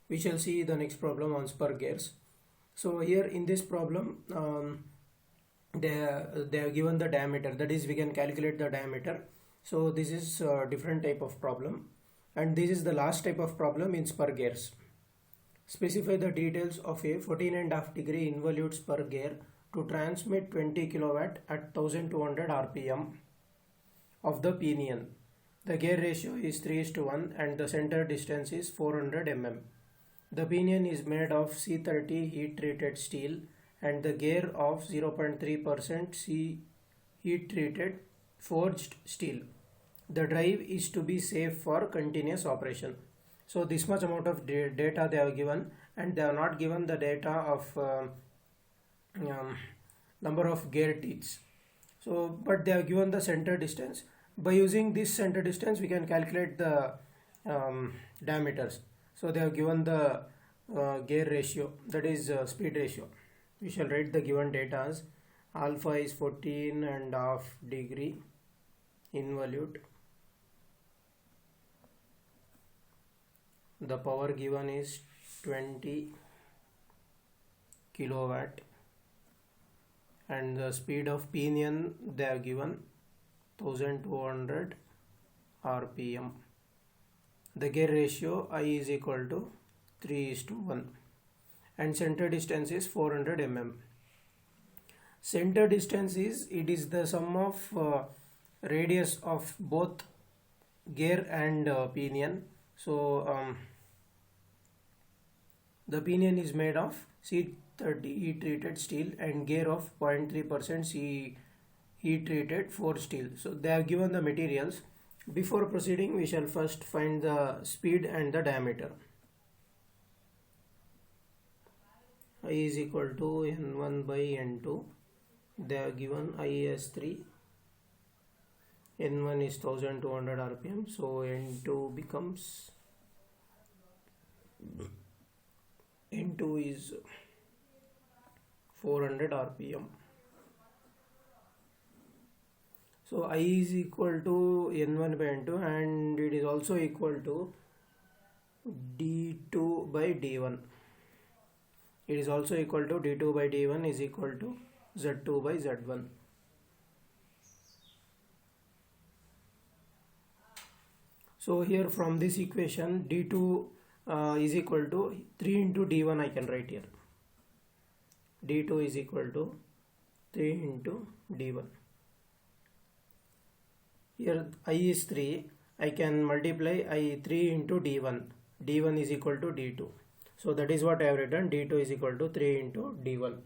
We shall see the next problem on spur gears. So here in this problem, they have given the diameter, that is we can calculate the diameter. So this is a different type of problem, and this is the last type of problem in spur gears. Specify the details of a 14.5-degree involute spur gear to transmit 20 kilowatt at 1200 rpm of the pinion. The gear ratio is 3:1 and the center distance is 400 mm. The pinion is made of C30 heat treated steel and the gear of 0.3% C heat treated forged steel. The drive is to be safe for continuous operation. So this much amount of data they have given, and they have not given the data of number of gear teeth. So but they have given the center distance. By using this center distance we can calculate the diameters. So they have given the gear ratio, that is speed ratio. We shall write the given data as alpha is 14.5 degree involute. The power given is 20 kilowatt and the speed of pinion they have given 1200 rpm. The gear ratio I is equal to 3:1 and center distance is 400 mm. Center distance is the sum of radius of both gear and pinion. So the pinion is made of C30 heat treated steel and gear of 0.3% C heat treated forged steel. So they have given the materials. Before proceeding, we shall first find the speed and the diameter. I is equal to N1 by N2. They have given I as 3. N1 is 1200 rpm. So N2 becomes, N2 is 400 rpm. So I is equal to N1 by N2 and it is also equal to D2 by D1. It is also equal to D2 by D1 is equal to Z2 by Z1. So here from this equation D2 is equal to 3 into D1 I can write here. D2 is equal to 3 into D1. Here I is 3, I can multiply I 3 into D1. D1 is equal to D2. So that is what I have written, D2 is equal to 3 into D1.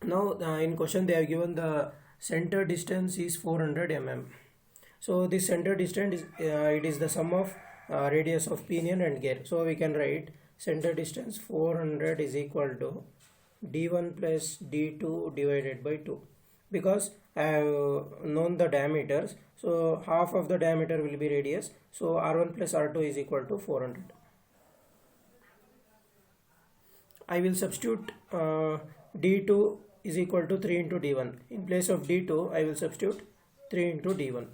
Now in question they have given the center distance is 400 mm. So this center distance is it is the sum of radius of pinion and gear. So we can write center distance 400 is equal to D1 plus D2 divided by 2. Because I have known the diameters, so half of the diameter will be radius, so R1 plus R2 is equal to 400. I will substitute D2 is equal to 3 into D1. In place of D2 I will substitute 3 into D1.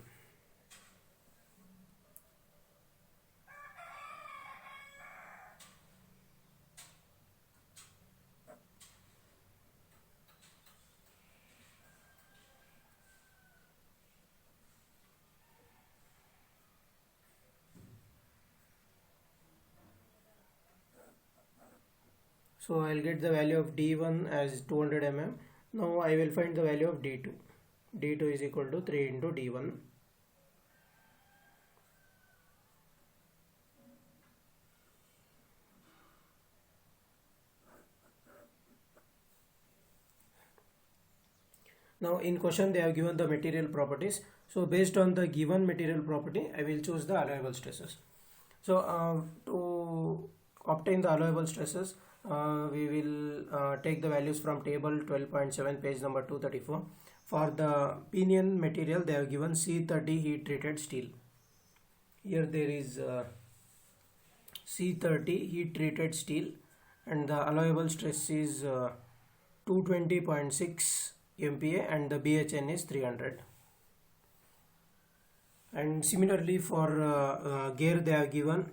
So I will get the value of D1 as 200 mm. Now I will find the value of D2. D2 is equal to 3 into D1. Now in question they have given the material properties. So based on the given material property, I will choose the allowable stresses. So to obtain the allowable stresses, we will take the values from table 12.7 page number 234. For the pinion material they have given C30 heat treated steel. Here there is C30 heat treated steel and the allowable stress is 220.6 MPa and the BHN is 300. And similarly for gear they have given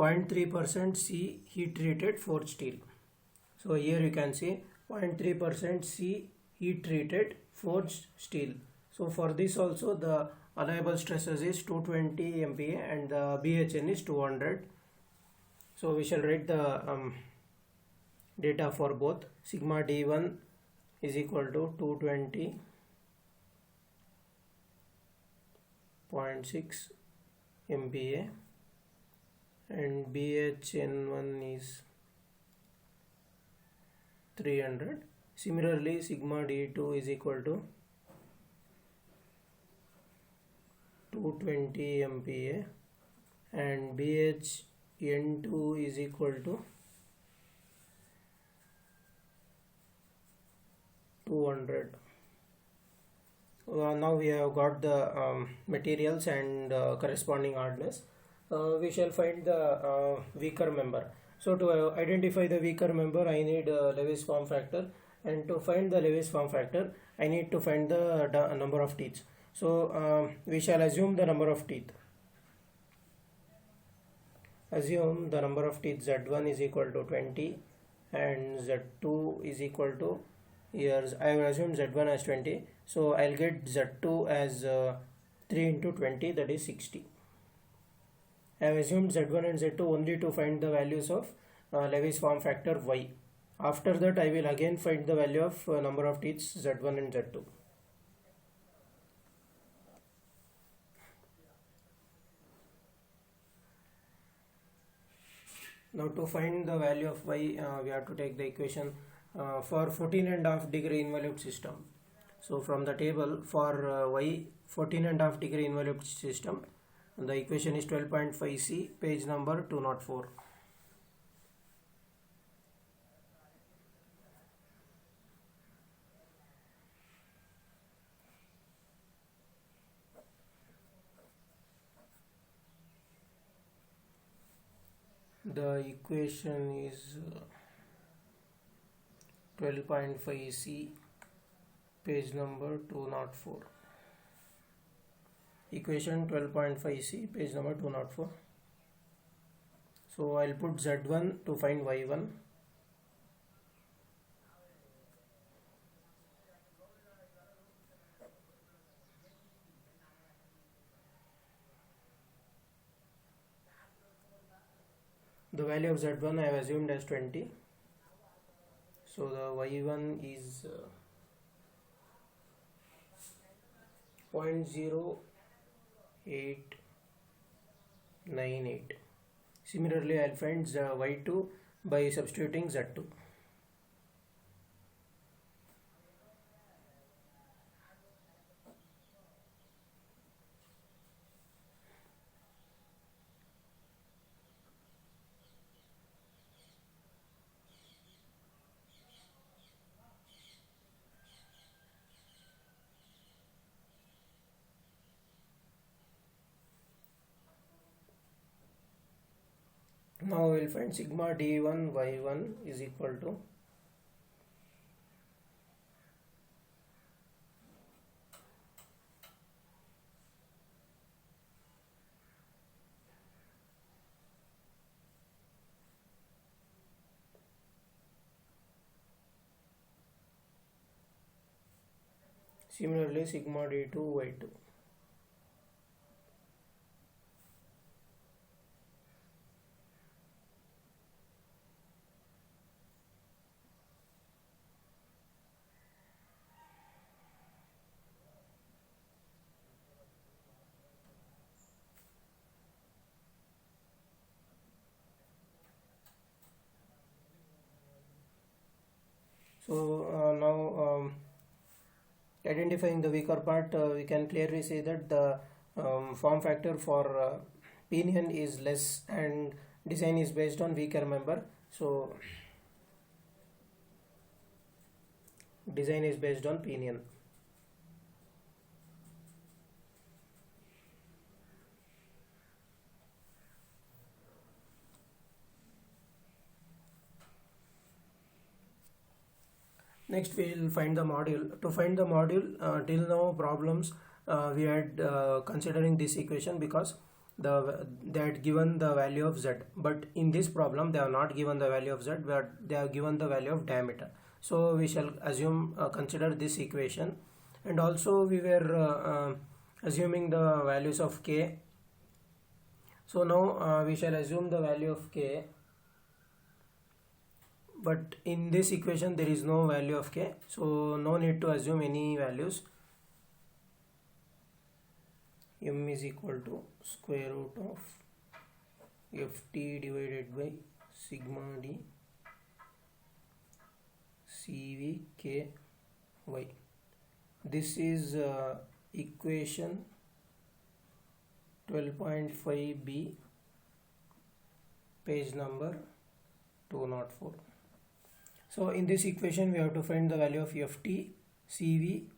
0.3% C heat treated forged steel. So here you can see 0.3% C heat treated forged steel. So for this also the allowable stresses is 220 MPa and the BHN is 200. So we shall write the data for both. Sigma D1 is equal to 220.6 MPa and BHN1 is 300. Similarly, sigma D2 is equal to 220 MPa and BHN2 is equal to 200. Now we have got the materials and corresponding hardness. We shall find the weaker member. So to identify the weaker member, I need Lewis form factor, and to find the Lewis form factor, I need to find the number of teeth. So we shall assume the number of teeth. Assume the number of teeth Z1 is equal to 20 and Z2 is equal to, here I will assume Z1 as 20, so I'll get Z2 as 3 into 20, that is 60. I have assumed Z1 and Z2 only to find the values of Lewis form factor Y. After that I will again find the value of number of teeth Z1 and Z2. Now to find the value of Y, we have to take the equation for 14.5 degree involute system. So from the table for Y 14.5 degree involute system, the equation is 12.5C, page number 204. The equation is 12.5C, page number 204. Equation 12.5C, page number 204. So I'll put Z1 to find Y1. The value of Z1 I have assumed as 20. So the Y1 is 0.0898. Similarly, I'll find the Y2 by substituting Z2. Now we'll find sigma D1 Y1 is equal to similarly sigma D2 Y2. So now identifying the weaker part, we can clearly say that the form factor for pinion is less and design is based on weaker member. So design is based on pinion. Next we will find the module. To find the module, till now problems we had considering this equation, because they had given the value of z, but in this problem they have not given the value of z, but they have given the value of diameter. So we shall assume consider this equation, and also we were assuming the values of k. So now we shall assume the value of k, but in this equation there is no value of k, so no need to assume any values. M is equal to square root of ft divided by sigma d cv k y. This is equation 12.5b, page number 204. So in this equation we have to find the value of ft, cv,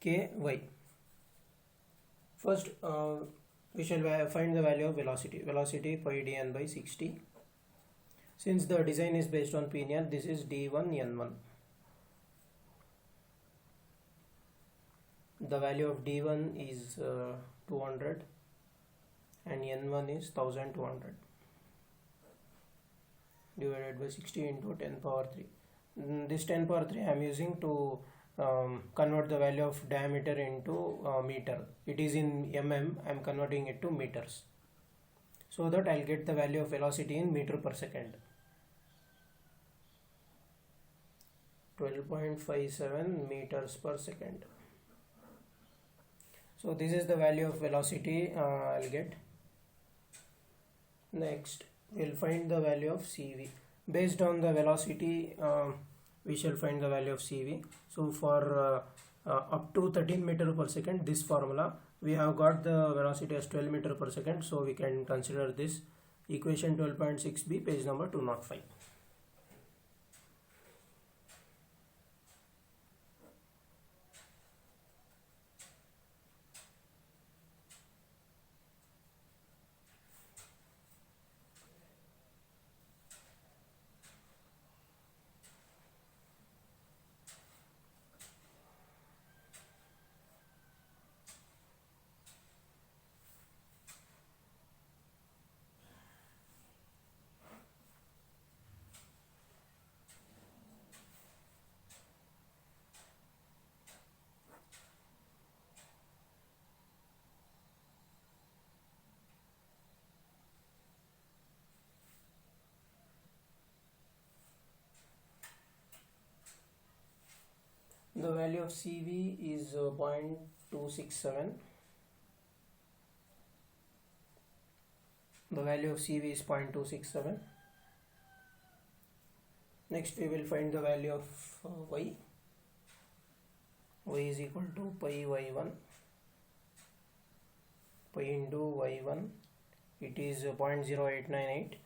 k, y. First we shall find the value of velocity pi dn by 60. Since the design is based on linear, this is d1 n1. The value of d1 is 200 and n1 is 1200 divided by 60 into 10 power 3. This 10 power 3 I am using to convert the value of diameter into meter. It is in mm, I am converting it to meters, so that I'll get the value of velocity in meter per second. 12.57 meters per second. So this is the value of velocity I'll get. Next we'll find the value of CV. Based on the velocity we shall find the value of CV. So for up to 13 meter per second, this formula, we have got the velocity as 12 meter per second, so we can consider this equation 12.6b, page number 205. The value of CV is 0.267. The value of CV is 0.267. Next we will find the value of y. Y is equal to pi y1. Pi into y1, it is 0.0898.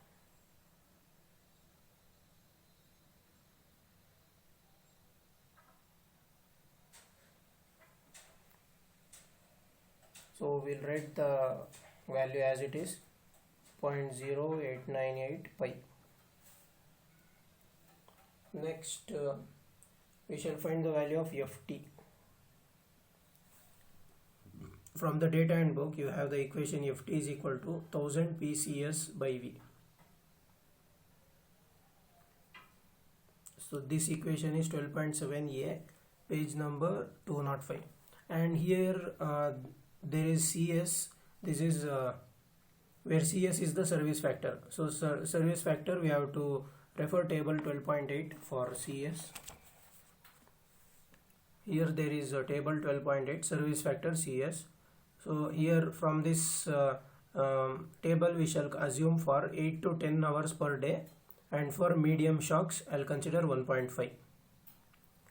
So we'll write the value as it is, 0.0898 pi. Next we shall find the value of ft. From the data handbook you have the equation ft is equal to 1000 pcs by v. So this equation is 12.7a, page number 205, and here there is CS. This is where CS is the service factor. So service factor, we have to refer table 12.8 for CS. Here there is a table 12.8 service factor CS. So here from this table we shall assume for 8 to 10 hours per day, and for medium shocks I'll consider 1.5.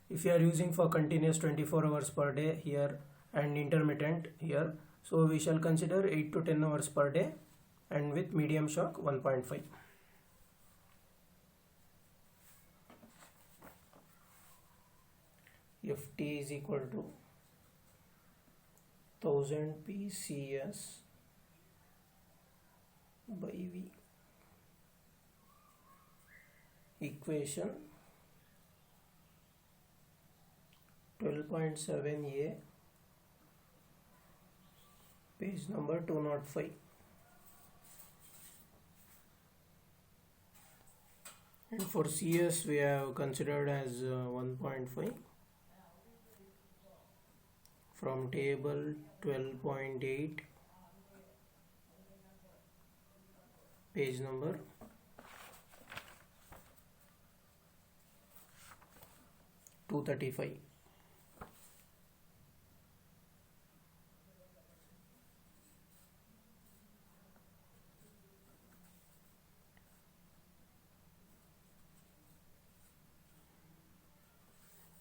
If you are using for continuous 24 hours per day here and intermittent here, so we shall consider 8 to 10 hours per day, and with medium shock 1.5. Ft is equal to 1000 pcs by v. Equation 12.7a, page number 205. And for CS we have considered as 1.5 from table 12.8, page number 235.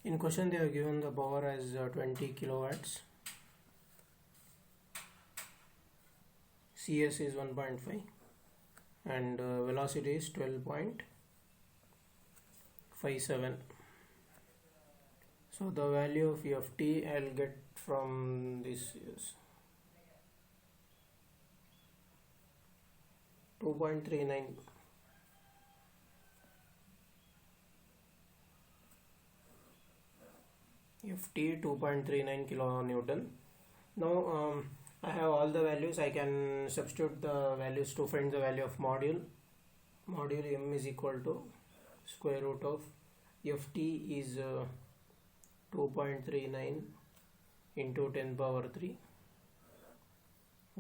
In question they have given the power as 20 kilowatts, CS is 1.5 and velocity is 12.57. So the value of Ft I'll get from this is 2.39. Ft 2.39 kilonewton. Now I have all the values. I can substitute the values to find the value of module. Module M is equal to square root of Ft is 2.39 into 10 power 3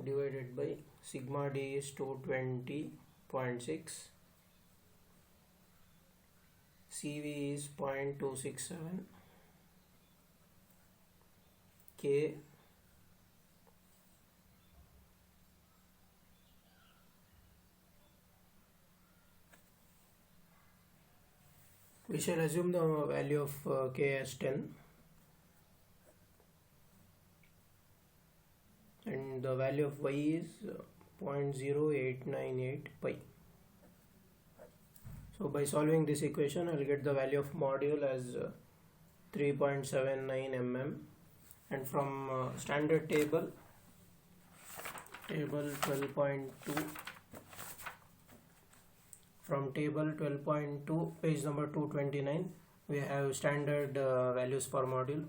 divided by sigma d is 220.6, Cv is 0.267, K we shall assume the value of K as 10 and the value of Y is 0.0898 pi. So by solving this equation I will get the value of module as 3.79 mm, and from standard table 12.2, from table 12.2 page number 229 we have standard values for module.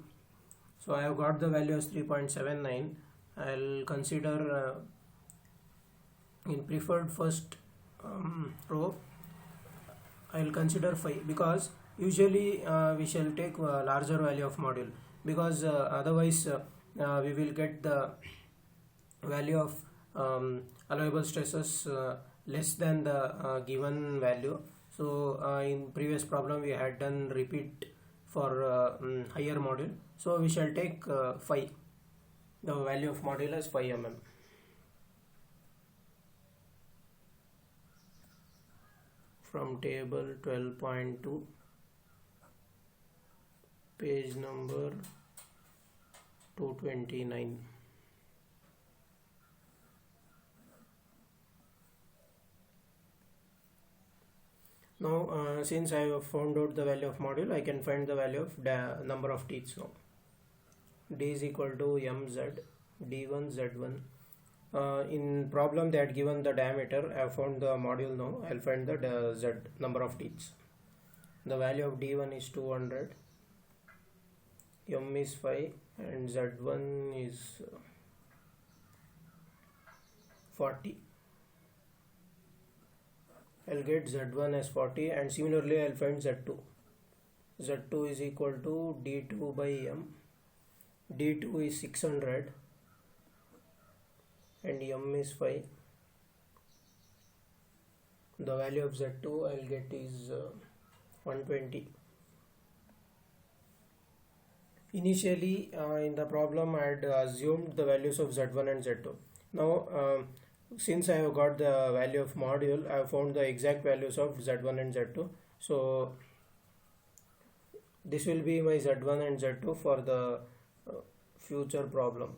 So I have got the value as 3.79. I'll consider in preferred first row I'll consider 5 because usually we shall take larger value of module, because otherwise we will get the value of allowable stresses less than the given value. So in previous problem we had done repeat for higher module, so we shall take 5, the value of module as 5 mm. From table 12.2 page number 229. Now since I have found out the value of module, I can find the value of number of teeth. Now d is equal to mz d1 z1. In problem they had given the diameter. I have found the module. Now I'll find the z number of teeth. The value of d1 is 200, m is 5 and z1 is 40. I'll get z1 as 40 and similarly I'll find z2. Z2 is equal to d2 by m. D2 is 600 and m is 5. The value of Z2 I'll get is 120. Initially in the problem I had assumed the values of Z1 and Z2. Now since I have got the value of module, I have found the exact values of Z1 and Z2. So this will be my Z1 and Z2 for the future problem.